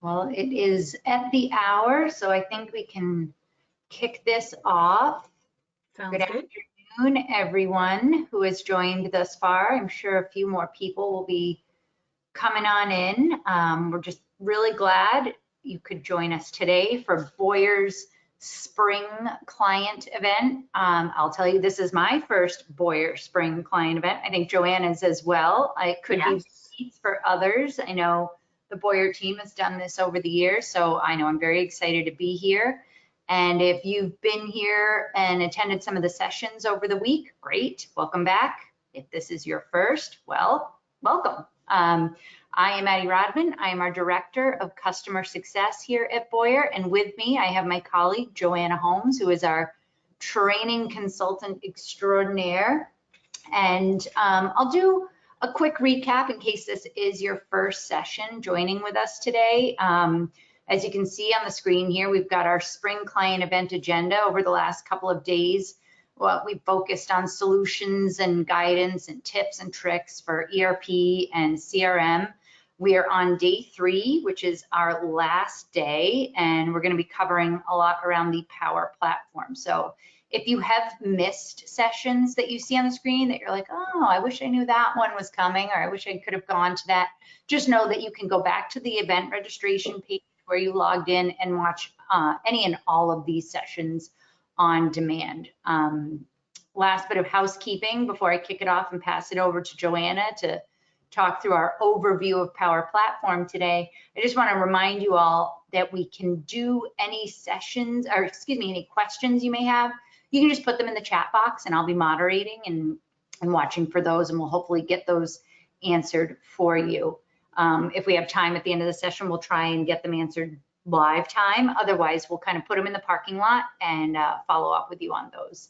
Well, it is at the hour, so I think we can kick this off. Sounds Good good. afternoon, everyone who has joined thus far. I'm sure a few more people will be coming on in. We're just really glad you could join us today for Boyer's Spring Client Event. I'll tell you, this is my first Boyer Spring Client Event. I think Joanna's as well. I could Yes. be for others. I know the Boyer team has done this over the years, so I know I'm very excited to be here. And if you've been here and attended some of the sessions over the week, great, welcome back. If this is your first, well, welcome. I am Addie Rodman. I am our Director of Customer Success here at Boyer, and with me I have my colleague Joanna Holmes, who is our Training Consultant Extraordinaire. And I'll do a quick recap in case this is your first session joining with us today. As you can see on the screen here, we've got our spring client event agenda over the last couple of days. Well, we focused on solutions and guidance and tips and tricks for ERP and CRM. We are on day 3, which is our last day, and we're going to be covering a lot around the Power Platform. So if you have missed sessions that you see on the screen that you're like, oh, I wish I knew that one was coming, or I wish I could have gone to that, just know that you can go back to the event registration page where you logged in and watch any and all of these sessions on demand. Last bit of housekeeping before I kick it off and pass it over to Joanna to talk through our overview of Power Platform today. I just want to remind you all that we can do any sessions, or excuse me, any questions you may have. You can just put them in the chat box and I'll be moderating and watching for those, and we'll hopefully get those answered for you. If we have time at the end of the session, we'll try and get them answered live time. Otherwise, we'll kind of put them in the parking lot and follow up with you on those.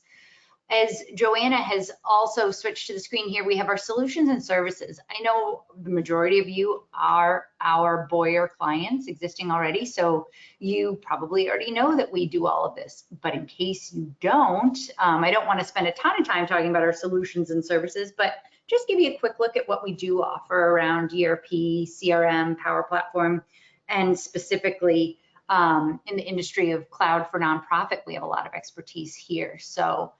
As Joanna has also switched to the screen here, we have our solutions and services. I know the majority of you are our Boyer clients existing already, so you probably already know that we do all of this. But in case you don't, I don't want to spend a ton of time talking about our solutions and services, but just give you a quick look at what we do offer around ERP, CRM, Power Platform, and specifically in the industry of cloud for nonprofit, we have a lot of expertise here. So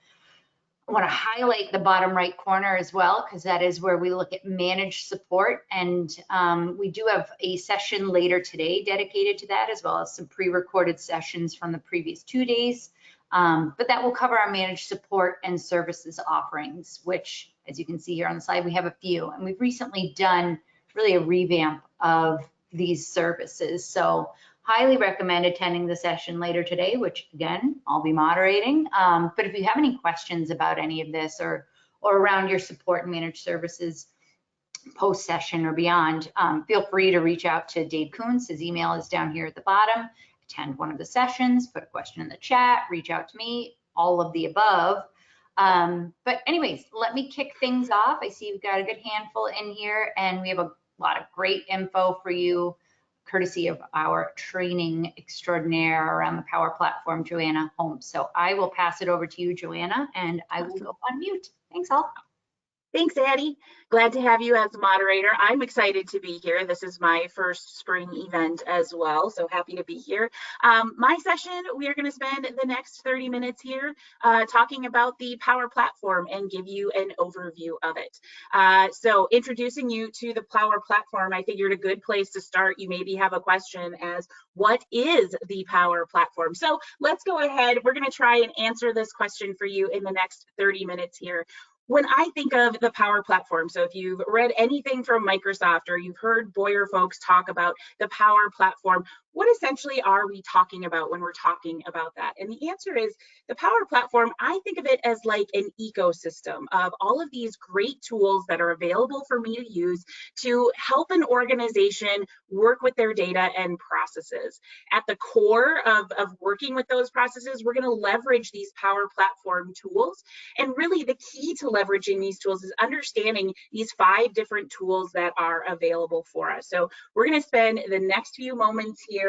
I want to highlight the bottom right corner as well, because that is where we look at managed support. And we do have a session later today dedicated to that, as well as some pre-recorded sessions from the previous 2 days. But that will cover our managed support and services offerings, which, as you can see here on the slide, we have a few. And we've recently done really a revamp of these services. So highly recommend attending the session later today, which again, I'll be moderating. But if you have any questions about any of this or around your support and managed services post-session or beyond, feel free to reach out to Dave Kuntz. His email is down here at the bottom. Attend one of the sessions, put a question in the chat, reach out to me, all of the above. But anyways, let me kick things off. I see you've got a good handful in here, and we have a lot of great info for you, courtesy of our training extraordinaire around the Power Platform, Joanna Holmes. So I will pass it over to you, Joanna, and I will go on mute. Thanks all. Thanks, Addie. Glad to have you as a moderator. I'm excited to be here. This is my first spring event as well, so happy to be here. My session, we are going to spend the next 30 minutes here talking about the Power Platform and give you an overview of it. So introducing you to the Power Platform, I figured a good place to start. You maybe have a question as, what is the Power Platform? So let's go ahead. We're going to try and answer this question for you in the next 30 minutes here. When I think of the Power Platform, so if you've read anything from Microsoft or you've heard Boyer folks talk about the Power Platform, what essentially are we talking about when we're talking about that? And the answer is the Power Platform, I think of it as like an ecosystem of all of these great tools that are available for me to use to help an organization work with their data and processes. At the core of working with those processes, we're going to leverage these Power Platform tools. And really the key to leveraging these tools is understanding these 5 different tools that are available for us. So we're going to spend the next few moments here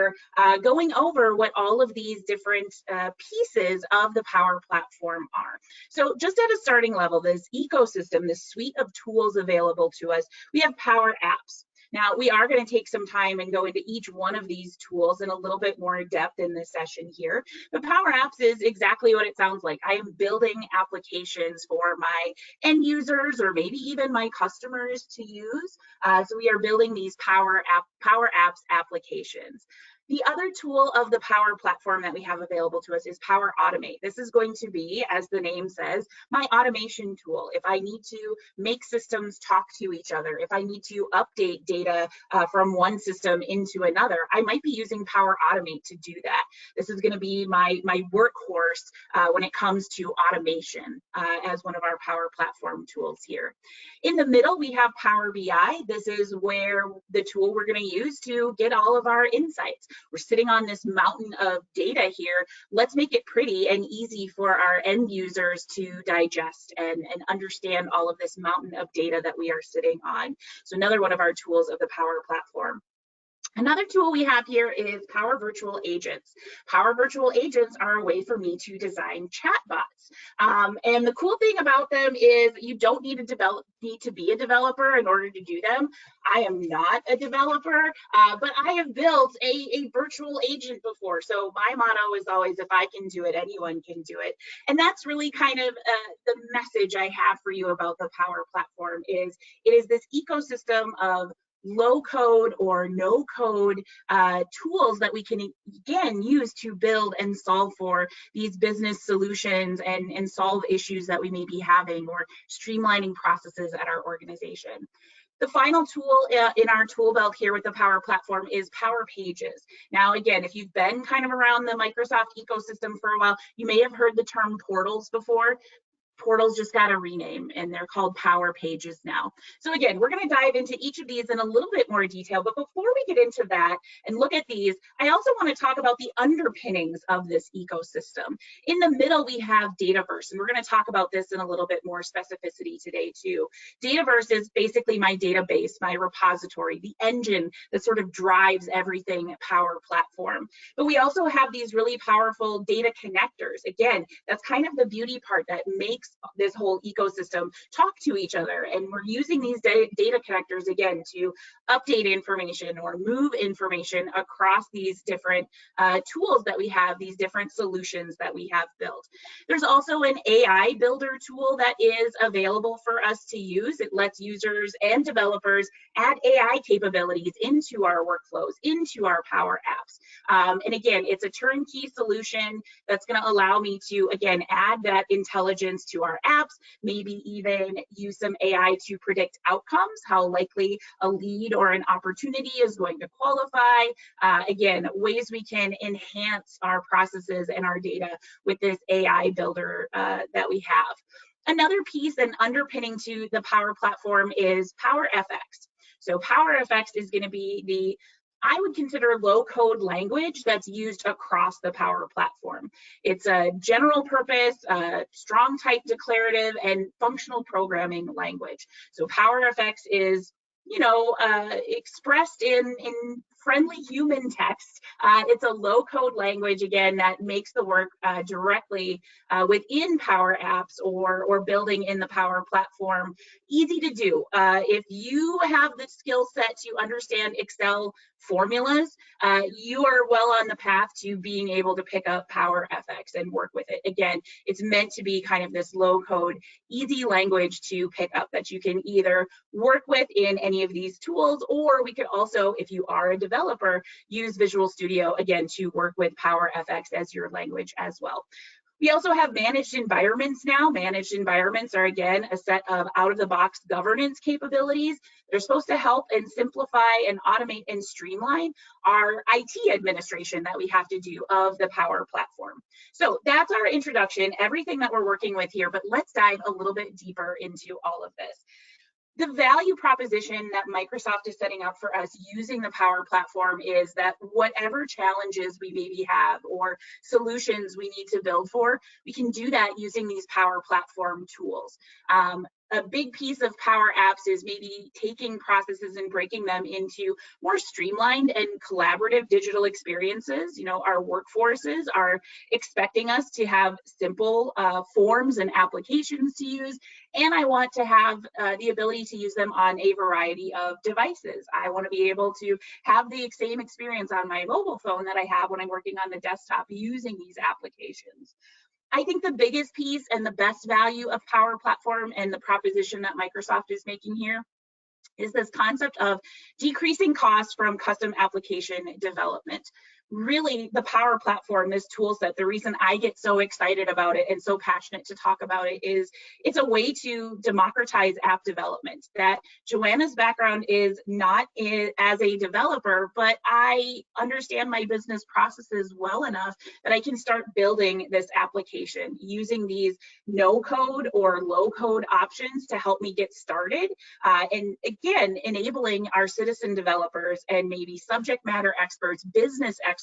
going over what all of these different pieces of the Power Platform are. So just at a starting level, this ecosystem, this suite of tools available to us, we have Power Apps. Now, we are going to take some time and go into each one of these tools in a little bit more depth in this session here. But Power Apps is exactly what it sounds like. I am building applications for my end users or maybe even my customers to use. So we are building these Power Apps applications. The other tool of the Power Platform that we have available to us is Power Automate. This is going to be, as the name says, my automation tool. If I need to make systems talk to each other, if I need to update data from one system into another, I might be using Power Automate to do that. This is going to be my workhorse when it comes to automation as one of our Power Platform tools here. In the middle, we have Power BI. This is where the tool we're going to use to get all of our insights. We're sitting on this mountain of data here. Let's make it pretty and easy for our end users to digest and understand all of this mountain of data that we are sitting on. So another one of our tools of the Power Platform. Another tool we have here is Power Virtual Agents. Power Virtual Agents are a way for me to design chatbots. And the cool thing about them is you don't need to be a developer in order to do them. I am not a developer, but I have built a virtual agent before. So my motto is always, if I can do it, anyone can do it. And that's really kind of the message I have for you about the Power Platform is it is this ecosystem of low code or no code tools that we can again use to build and solve for these business solutions and solve issues that we may be having or streamlining processes at our organization. The final tool in our tool belt here with the Power Platform is Power Pages. Now, again, if you've been kind of around the Microsoft ecosystem for a while, you may have heard the term portals before. Portals just got a rename and they're called Power Pages now. So again, we're going to dive into each of these in a little bit more detail, but before we get into that and look at these, I also want to talk about the underpinnings of this ecosystem. In the middle, we have Dataverse, and we're going to talk about this in a little bit more specificity today too. Dataverse is basically my database, my repository, the engine that sort of drives everything Power Platform. But we also have these really powerful data connectors. Again, that's kind of the beauty part that makes this whole ecosystem talk to each other, and we're using these data connectors again to update information or move information across these different tools that we have, these different solutions that we have built. There's also an AI builder tool that is available for us to use. It lets users and developers add AI capabilities into our workflows, into our Power Apps. And again, it's a turnkey solution that's going to allow me to, again, add that intelligence to our apps, maybe even use some AI to predict outcomes, how likely a lead or an opportunity is going to qualify. Again, ways we can enhance our processes and our data with this AI builder that we have. Another piece and underpinning to the Power Platform is Power FX. So Power FX is going to be I would consider low-code language that's used across the Power Platform. It's a general purpose, strong type declarative, and functional programming language. So Power FX is, expressed in friendly human text. It's a low-code language, again, that makes the work directly within Power Apps or building in the Power Platform easy to do. If you have the skill set to understand Excel formulas, you are well on the path to being able to pick up Power FX and work with it. Again, it's meant to be kind of this low-code, easy language to pick up that you can either work with in any of these tools, or we could also, if you are a developer, use Visual Studio, again, to work with Power FX as your language as well. We also have managed environments now. Managed environments are, again, a set of out-of-the-box governance capabilities. They're supposed to help and simplify and automate and streamline our IT administration that we have to do of the Power Platform. So that's our introduction, everything that we're working with here, but let's dive a little bit deeper into all of this. The value proposition that Microsoft is setting up for us using the Power Platform is that whatever challenges we maybe have or solutions we need to build for, we can do that using these Power Platform tools. a big piece of Power Apps is maybe taking processes and breaking them into more streamlined and collaborative digital experiences. You know, our workforces are expecting us to have simple forms and applications to use, and I want to have the ability to use them on a variety of devices. I want to be able to have the same experience on my mobile phone that I have when I'm working on the desktop using these applications. I think the biggest piece and the best value of Power Platform and the proposition that Microsoft is making here is this concept of decreasing costs from custom application development. Really, the Power Platform, this tool set, the reason I get so excited about it and so passionate to talk about it is it's a way to democratize app development. That Joanna's background is not as a developer, but I understand my business processes well enough that I can start building this application using these no code or low code options to help me get started. And again, enabling our citizen developers and maybe subject matter experts, business experts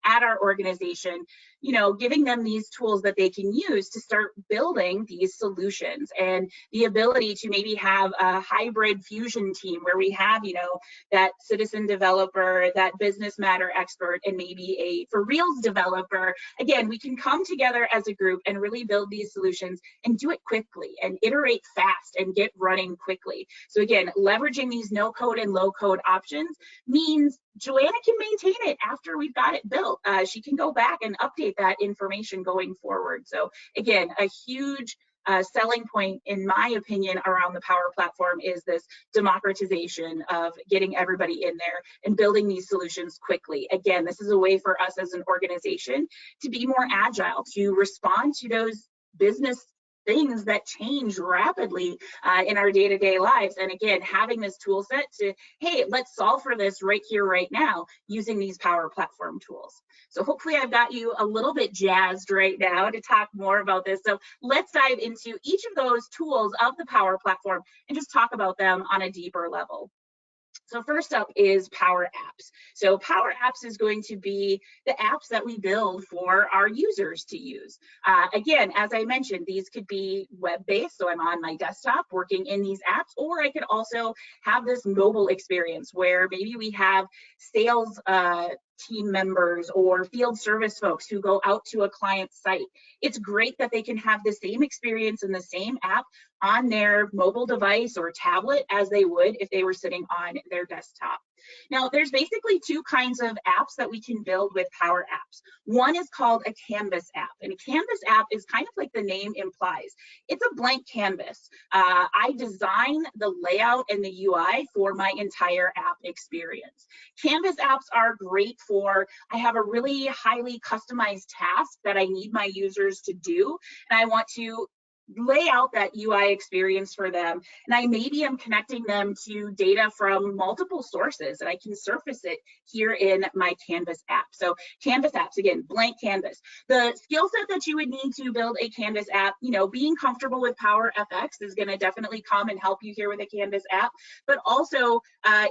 at our organization, you know, giving them these tools that they can use to start building these solutions, and the ability to maybe have a hybrid fusion team where we have, you know, that citizen developer, that business matter expert, and maybe a for reals developer. Again, we can come together as a group and really build these solutions and do it quickly and iterate fast and get running quickly. So again, leveraging these no code and low code options means Joanna can maintain it after we've got it built. She can go back and update that information going forward. So again, a huge selling point, in my opinion, around the Power Platform is this democratization of getting everybody in there and building these solutions quickly. Again, this is a way for us as an organization to be more agile, to respond to those business things that change rapidly in our day-to-day lives. And again, having this tool set to, hey, let's solve for this right here, right now, using these Power Platform tools. So hopefully I've got you a little bit jazzed right now to talk more about this. So let's dive into each of those tools of the Power Platform and just talk about them on a deeper level. So first up is Power Apps. So Power Apps is going to be the apps that we build for our users to use. Again, as I mentioned, these could be web-based, so I'm on my desktop working in these apps, or I could also have this mobile experience where maybe we have sales team members or field service folks who go out to a client site. It's great that they can have the same experience in the same app on their mobile device or tablet as they would if they were sitting on their desktop. Now, there's basically two kinds of apps that we can build with Power Apps. One is called a Canvas app, and a Canvas app is kind of like the name implies. It's a blank canvas. I design the layout and the UI for my entire app experience. Canvas apps are great for, I have a really highly customized task that I need my users to do, and I want to lay out that UI experience for them. And I maybe am connecting them to data from multiple sources, and I can surface it here in my Canvas app. So Canvas apps, again, blank canvas. The skill set that you would need to build a Canvas app, you know, being comfortable with Power FX is going to definitely come and help you here with a Canvas app. But also,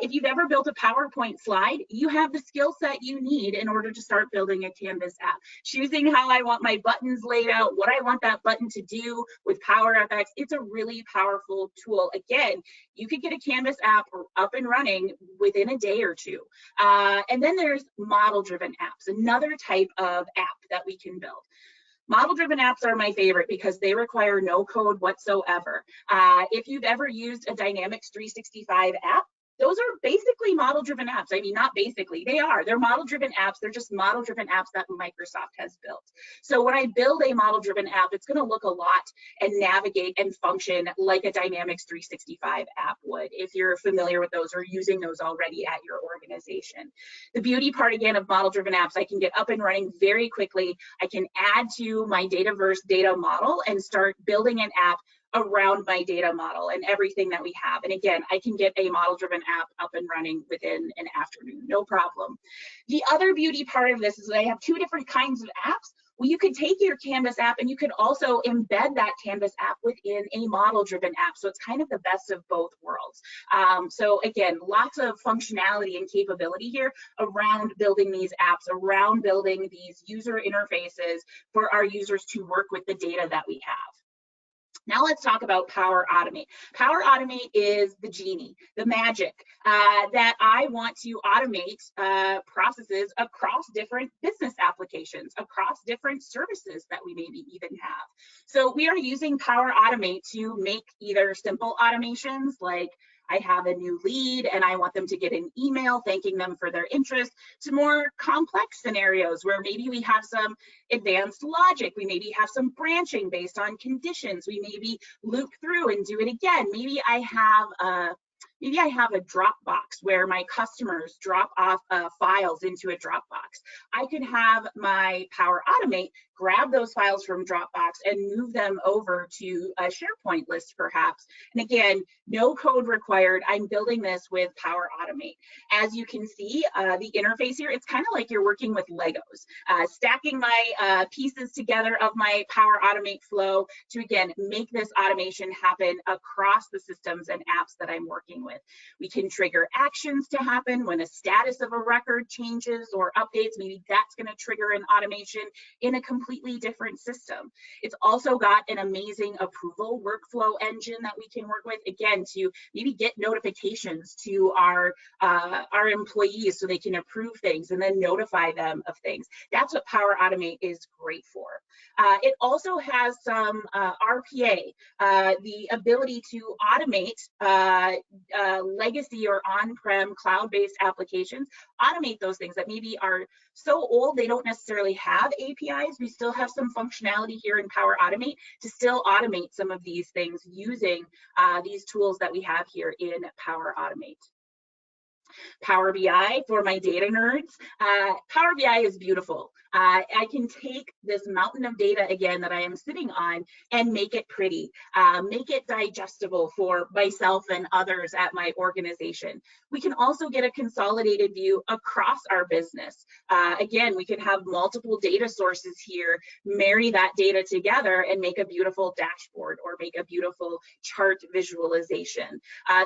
if you've ever built a PowerPoint slide, you have the skill set you need in order to start building a Canvas app. Choosing how I want my buttons laid out, what I want that button to do with Power FX, it's a really powerful tool. Again, you could get a Canvas app up and running within a day or two. And then there's model-driven apps, another type of app that we can build. Model-driven apps are my favorite because they require no code whatsoever. If you've ever used a Dynamics 365 app, those are basically model-driven apps. I mean, not basically, they are. They're model-driven apps. They're just model-driven apps that Microsoft has built. So when I build a model-driven app, it's going to look a lot and navigate and function like a Dynamics 365 app would, if you're familiar with those or using those already at your organization. The beauty part, again, of model-driven apps, I can get up and running very quickly. I can add to my Dataverse data model and start building an app around my data model and everything that we have. And again, I can get a model-driven app up and running within an afternoon, no problem. The other beauty part of this is that I have two different kinds of apps. Well, you could take your Canvas app and you could also embed that Canvas app within a model-driven app. So it's kind of the best of both worlds. So again, lots of functionality and capability here around building these apps, around building these user interfaces for our users to work with the data that we have. Now let's talk about Power Automate. Power Automate is the genie, the magic that I want to automate processes across different business applications, across different services that we maybe even have. So we are using Power Automate to make either simple automations like I have a new lead and I want them to get an email thanking them for their interest, to more complex scenarios where maybe we have some advanced logic, we maybe have some branching based on conditions, we maybe loop through and do it again. Maybe I have a Dropbox where my customers drop off files into a Dropbox. I could have my Power Automate grab those files from Dropbox and move them over to a SharePoint list perhaps. And again, no code required. I'm building this with Power Automate. As you can see, the interface here, it's kind of like you're working with Legos, stacking my pieces together of my Power Automate flow to, again, make this automation happen across the systems and apps that I'm working with. We can trigger actions to happen when a status of a record changes or updates. Maybe that's going to trigger an automation in a completely different system. It's also got an amazing approval workflow engine that we can work with, again, to maybe get notifications to our employees so they can approve things and then notify them of things. That's what Power Automate is great for. It also has some RPA, the ability to automate legacy or on-prem cloud-based applications, automate those things that maybe are so old they don't necessarily have APIs. We still have some functionality here in Power Automate to still automate some of these things using these tools that we have here in Power Automate. Power BI for my data nerds. Power BI is beautiful. I can take this mountain of data again that I am sitting on and make it pretty, make it digestible for myself and others at my organization. We can also get a consolidated view across our business. Again, we can have multiple data sources here, marry that data together and make a beautiful dashboard or make a beautiful chart visualization.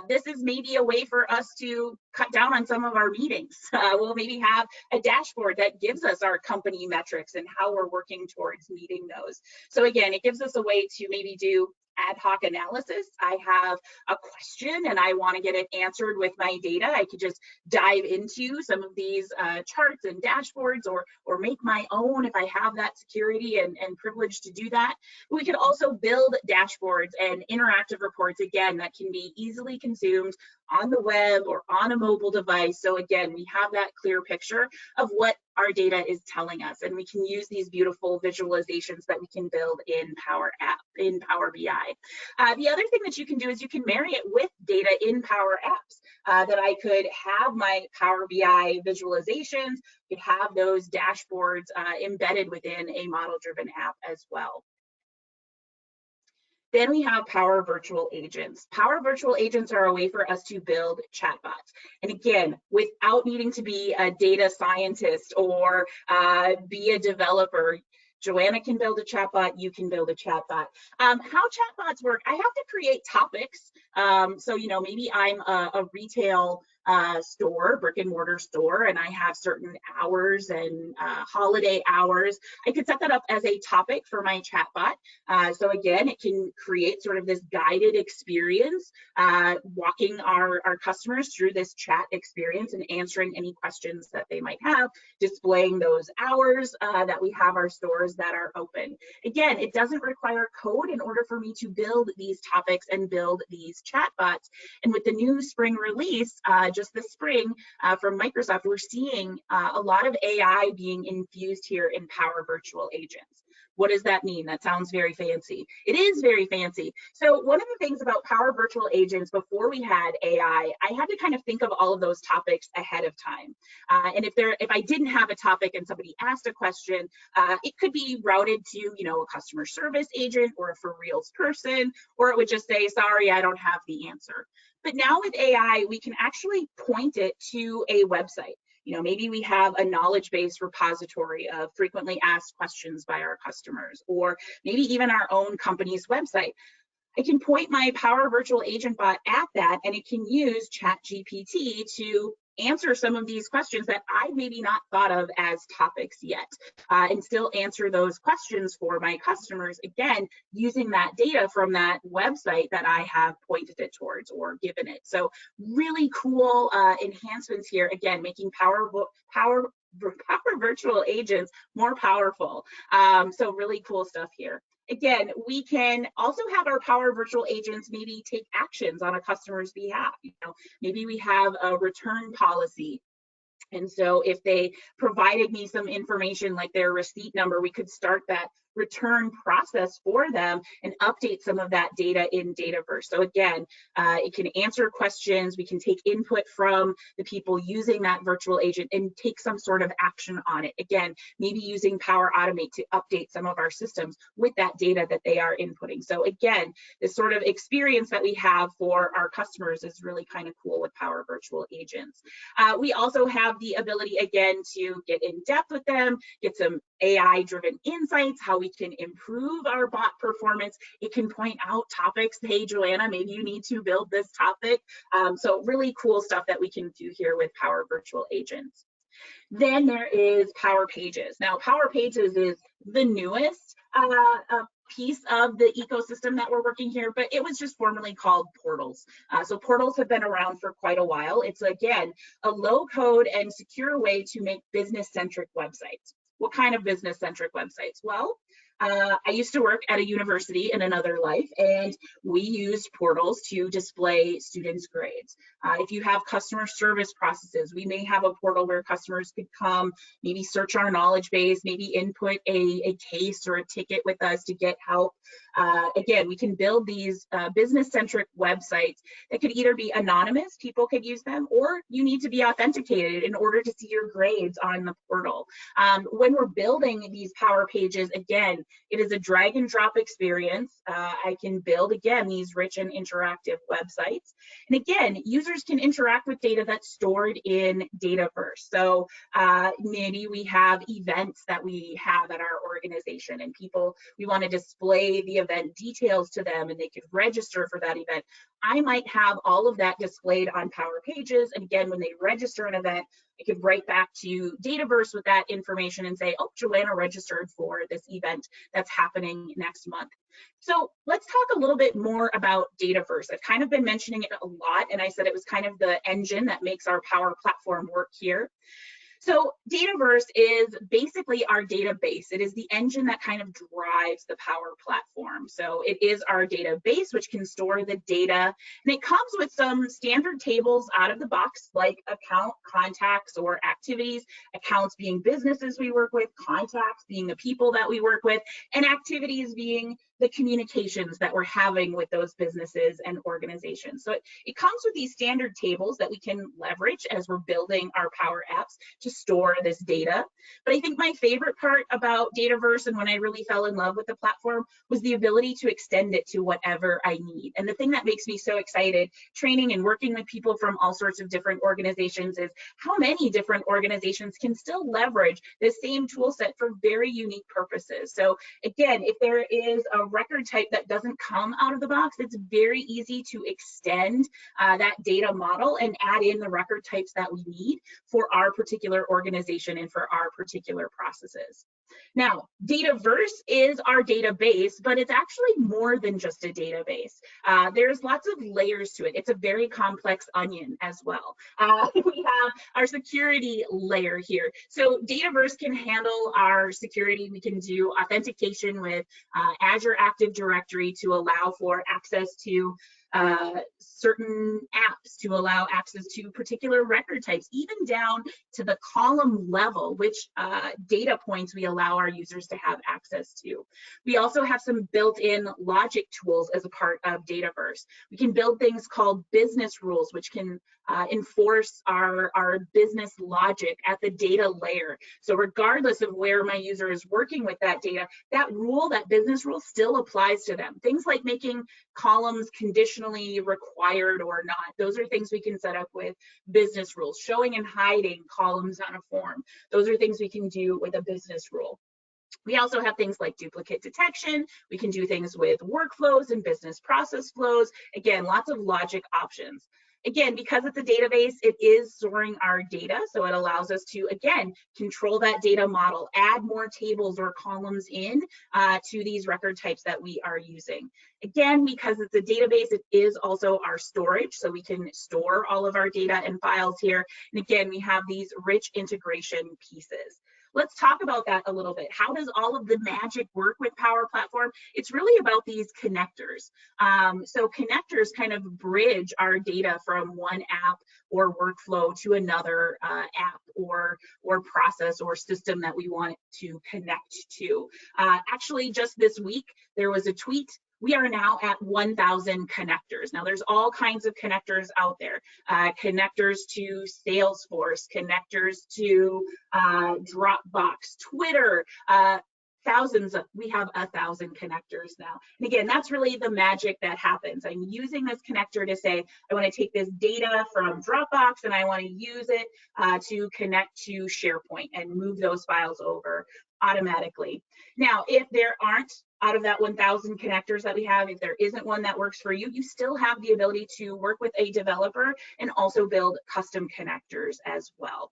This is maybe a way for us to cut down on some of our meetings. We'll maybe have a dashboard that gives us our company metrics and how we're working towards meeting those. So again, it gives us a way to maybe do ad hoc analysis. I have a question and I want to get it answered with my data. I could just dive into some of these charts and dashboards or make my own if I have that security and privilege to do that. We could also build dashboards and interactive reports, again, that can be easily consumed on the web or on a mobile device. So again, we have that clear picture of what our data is telling us, and we can use these beautiful visualizations that we can build in Power BI. The other thing that you can do is you can marry it with data in Power Apps, that I could have my Power BI visualizations, could have those dashboards embedded within a model-driven app as well. Then we have Power Virtual Agents. Power Virtual Agents are a way for us to build chatbots. And again, without needing to be a data scientist or be a developer, Joanna can build a chatbot, you can build a chatbot. How chatbots work, I have to create topics. So, you know, maybe I'm a retail store, brick and mortar store, and I have certain hours and holiday hours. I could set that up as a topic for my chatbot. So again, it can create sort of this guided experience, walking our customers through this chat experience and answering any questions that they might have, displaying those hours that we have our stores that are open. Again, it doesn't require code in order for me to build these topics and build these chatbots. And with the new spring release, just this spring from Microsoft, we're seeing a lot of AI being infused here in Power Virtual Agents. What does that mean? That sounds very fancy. It is very fancy. So one of the things about Power Virtual Agents before we had AI, I had to kind of think of all of those topics ahead of time. And if I didn't have a topic and somebody asked a question, it could be routed to, you know, a customer service agent or a for reals person, or it would just say, sorry, I don't have the answer. But now with AI, we can actually point it to a website. You know, maybe we have a knowledge-based repository of frequently asked questions by our customers, or maybe even our own company's website. I can point my Power Virtual Agent bot at that, and it can use ChatGPT to answer some of these questions that I maybe not thought of as topics yet, and still answer those questions for my customers, again, using that data from that website that I have pointed it towards or given it. So really cool enhancements here, again, making Power Virtual Agents more powerful. So really cool stuff here. Again, we can also have our Power Virtual Agents maybe take actions on a customer's behalf. Maybe we have a return policy. And so if they provided me some information like their receipt number, we could start that return process for them and update some of that data in Dataverse. So again, it can answer questions. We can take input from the people using that virtual agent and take some sort of action on it. Again, maybe using Power Automate to update some of our systems with that data that they are inputting. So again, this sort of experience that we have for our customers is really kind of cool with Power Virtual Agents. We also have the ability, again, to get in depth with them, get some AI-driven insights, how we can improve our bot performance. It can point out topics. Hey, Joanna, maybe you need to build this topic. So really cool stuff that we can do here with Power Virtual Agents. Then there is Power Pages. Now, Power Pages is the newest piece of the ecosystem that we're working here, but it was just formerly called Portals. So Portals have been around for quite a while. It's, again, a low-code and secure way to make business-centric websites. What kind of business-centric websites? Well, I used to work at a university in another life, and we used Portals to display students' grades. If you have customer service processes, we may have a portal where customers could come, maybe search our knowledge base, maybe input a case or a ticket with us to get help. Again, we can build these business-centric websites that could either be anonymous, people could use them, or you need to be authenticated in order to see your grades on the portal. When we're building these Power Pages, again, it is a drag and drop experience. I can build, again, these rich and interactive websites. And again, users can interact with data that's stored in Dataverse. So maybe we have events that we have at our organization, and we want to display the event details to them, and they could register for that event. I might have all of that displayed on Power Pages. And again, when they register an event, I could write back to Dataverse with that information and say, oh, Joanna registered for this event that's happening next month. So let's talk a little bit more about Dataverse. I've kind of been mentioning it a lot, and I said it was kind of the engine that makes our Power Platform work here. So Dataverse is basically our database. It is the engine that kind of drives the Power Platform. So it is our database, which can store the data. And it comes with some standard tables out of the box, like account, contacts, or activities. Accounts being businesses we work with, contacts being the people that we work with, and activities being the communications that we're having with those businesses and organizations. So it comes with these standard tables that we can leverage as we're building our Power Apps to store this data. But I think my favorite part about Dataverse, and when I really fell in love with the platform, was the ability to extend it to whatever I need. And the thing that makes me so excited training and working with people from all sorts of different organizations is how many different organizations can still leverage the same tool set for very unique purposes. So again, if there is a record type that doesn't come out of the box, it's very easy to extend that data model and add in the record types that we need for our particular organization and for our particular processes. Now, Dataverse is our database, but it's actually more than just a database. There's lots of layers to it. It's a very complex onion as well. We have our security layer here. So Dataverse can handle our security. We can do authentication with Azure Active Directory to allow for access to certain apps, to allow access to particular record types, even down to the column level, which data points we allow our users to have access to. We also have some built-in logic tools as a part of Dataverse. We can build things called business rules, which can enforce our business logic at the data layer. So regardless of where my user is working with that data, that rule, that business rule, still applies to them. Things like making columns conditionally required or not, those are things we can set up with business rules. Showing and hiding columns on a form, those are things we can do with a business rule. We also have things like duplicate detection. We can do things with workflows and business process flows. Again, lots of logic options. Again, because it's a database, it is storing our data. So it allows us to, again, control that data model, add more tables or columns in to these record types that we are using. Again, because it's a database, it is also our storage. So we can store all of our data and files here. And again, we have these rich integration pieces. Let's talk about that a little bit. How does all of the magic work with Power Platform? It's really about these connectors. So connectors kind of bridge our data from one app or workflow to another app or process or system that we want to connect to. Actually, just this week, there was a tweet. We are now at 1,000 connectors. Now, there's all kinds of connectors out there. Connectors to Salesforce, connectors to Dropbox, Twitter, we have 1,000 connectors now. And again, that's really the magic that happens. I'm using this connector to say, I want to take this data from Dropbox and I want to use it to connect to SharePoint and move those files over automatically. Now, if there aren't, out of that 1,000 connectors that we have, if there isn't one that works for you, you still have the ability to work with a developer and also build custom connectors as well.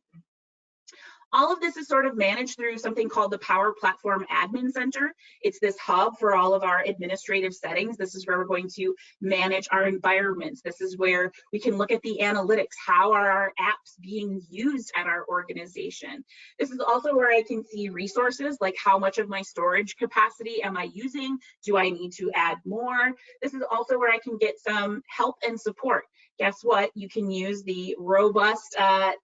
All of this is sort of managed through something called the Power Platform Admin Center. It's this hub for all of our administrative settings. This is where we're going to manage our environments. This is where we can look at the analytics. How are our apps being used at our organization? This is also where I can see resources, like how much of my storage capacity am I using? Do I need to add more? This is also where I can get some help and support. Guess what? You can use the robust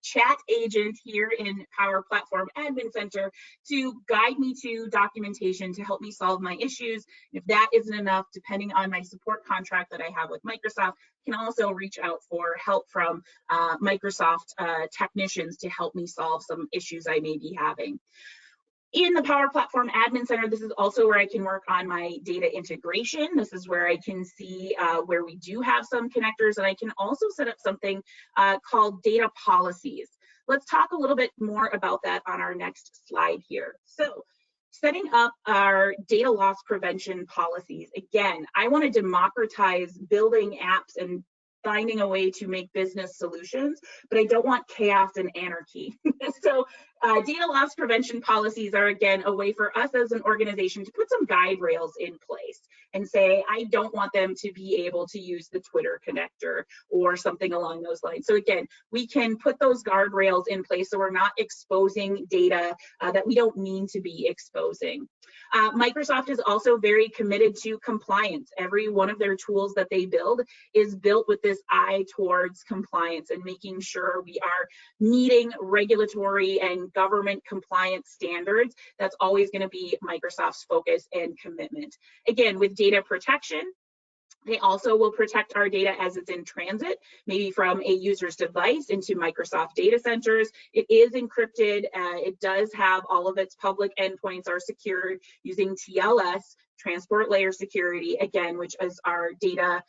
chat agent here in Power Platform Admin Center to guide me to documentation to help me solve my issues. If that isn't enough, depending on my support contract that I have with Microsoft, I can also reach out for help from Microsoft technicians to help me solve some issues I may be having. In the Power Platform Admin Center, this is also where I can work on my data integration. This is where I can see where we do have some connectors, and I can also set up something called data policies. Let's talk a little bit more about that on our next slide here. So, setting up our data loss prevention policies. Again, I want to democratize building apps and finding a way to make business solutions, but I don't want chaos and anarchy. So data loss prevention policies are, again, a way for us as an organization to put some guide rails in place and say, I don't want them to be able to use the Twitter connector or something along those lines. So again, we can put those guardrails in place so we're not exposing data that we don't mean to be exposing. Microsoft is also very committed to compliance. Every one of their tools that they build is built with this eye towards compliance and making sure we are meeting regulatory and government compliance standards. That's always going to be Microsoft's focus and commitment. Again, with data protection, they also will protect our data as it's in transit, maybe from a user's device into Microsoft data centers. It is encrypted. It does have all of its public endpoints are secured using TLS, transport layer security, again, which is our data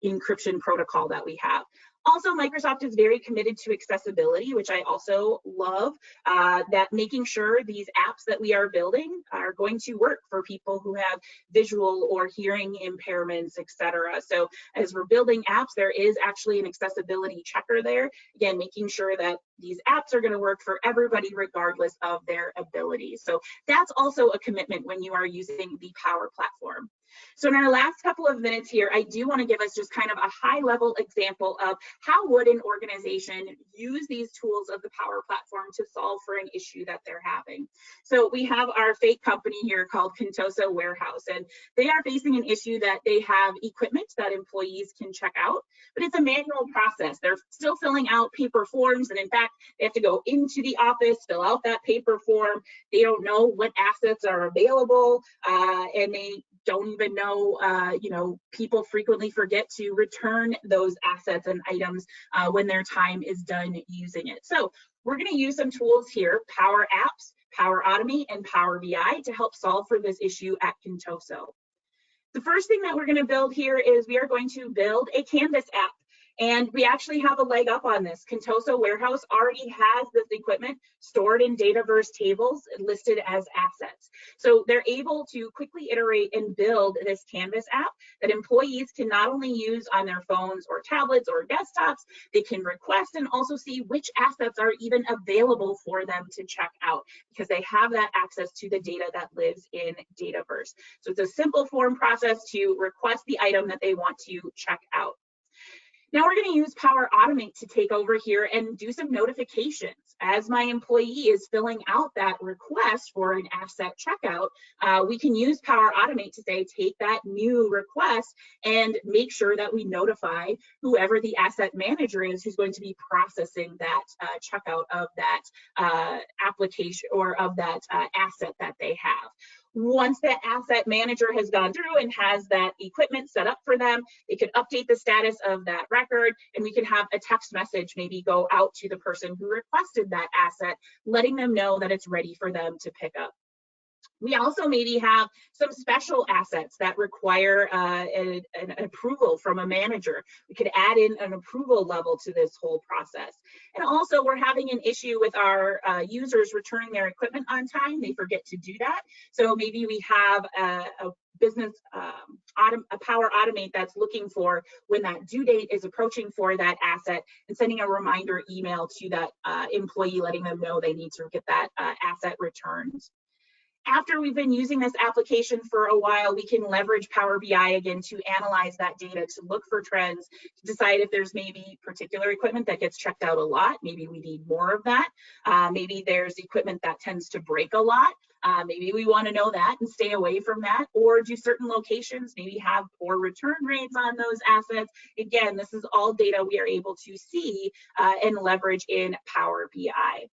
encryption protocol that we have. Also, Microsoft is very committed to accessibility, which I also love, that making sure these apps that we are building are going to work for people who have visual or hearing impairments, etc. So as we're building apps, there is actually an accessibility checker there. Again, making sure that these apps are going to work for everybody regardless of their abilities. So that's also a commitment when you are using the Power Platform. So in our last couple of minutes here, I do want to give us just kind of a high-level example of how would an organization use these tools of the Power Platform to solve for an issue that they're having. So we have our fake company here called Contoso Warehouse, and they are facing an issue that they have equipment that employees can check out, but it's a manual process. They're still filling out paper forms, and in fact, they have to go into the office, fill out that paper form. They don't know what assets are available, and they don't even know, people frequently forget to return those assets and items when their time is done using it. So we're going to use some tools here, Power Apps, Power Automate, and Power BI to help solve for this issue at Contoso. The first thing that we're going to build here is we are going to build a Canvas app. And we actually have a leg up on this. Contoso Warehouse already has this equipment stored in Dataverse tables listed as assets. So they're able to quickly iterate and build this Canvas app that employees can not only use on their phones or tablets or desktops, they can request and also see which assets are even available for them to check out because they have that access to the data that lives in Dataverse. So it's a simple form process to request the item that they want to check out. Now we're going to use Power Automate to take over here and do some notifications. As my employee is filling out that request for an asset checkout, we can use Power Automate to say, take that new request and make sure that we notify whoever the asset manager is who's going to be processing that checkout of that application or of that asset that they have. Once that asset manager has gone through and has that equipment set up for them, they can update the status of that record, and we can have a text message maybe go out to the person who requested that asset, letting them know that it's ready for them to pick up. We also maybe have some special assets that require an approval from a manager. We could add in an approval level to this whole process. And also we're having an issue with our users returning their equipment on time. They forget to do that. So maybe we have a business, a Power Automate that's looking for when that due date is approaching for that asset and sending a reminder email to that employee, letting them know they need to get that asset returned. After we've been using this application for a while, we can leverage Power BI again to analyze that data, to look for trends, to decide if there's maybe particular equipment that gets checked out a lot. Maybe we need more of that. Maybe there's equipment that tends to break a lot. Maybe we want to know that and stay away from that. Or do certain locations maybe have poor return rates on those assets? Again, this is all data we are able to see and leverage in Power BI.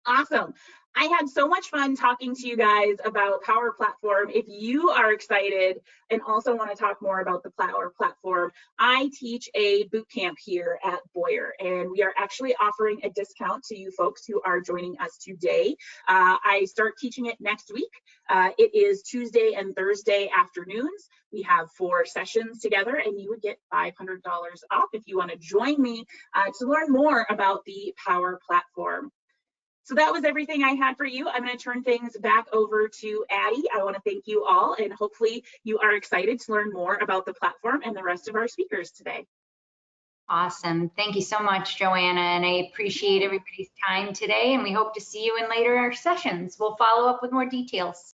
Awesome. I had so much fun talking to you guys about Power Platform. If you are excited and also want to talk more about the Power Platform, I teach a boot camp here at Boyer, and we are actually offering a discount to you folks who are joining us today. I start teaching it next week. It is Tuesday and Thursday afternoons. We have 4 sessions together, and you would get $500 off if you want to join me to learn more about the Power Platform. So that was everything I had for you. I'm going to turn things back over to Addie. I want to thank you all, and hopefully you are excited to learn more about the platform and the rest of our speakers today. Awesome. Thank you so much, Joanna, and I appreciate everybody's time today, and we hope to see you in later sessions. We'll follow up with more details.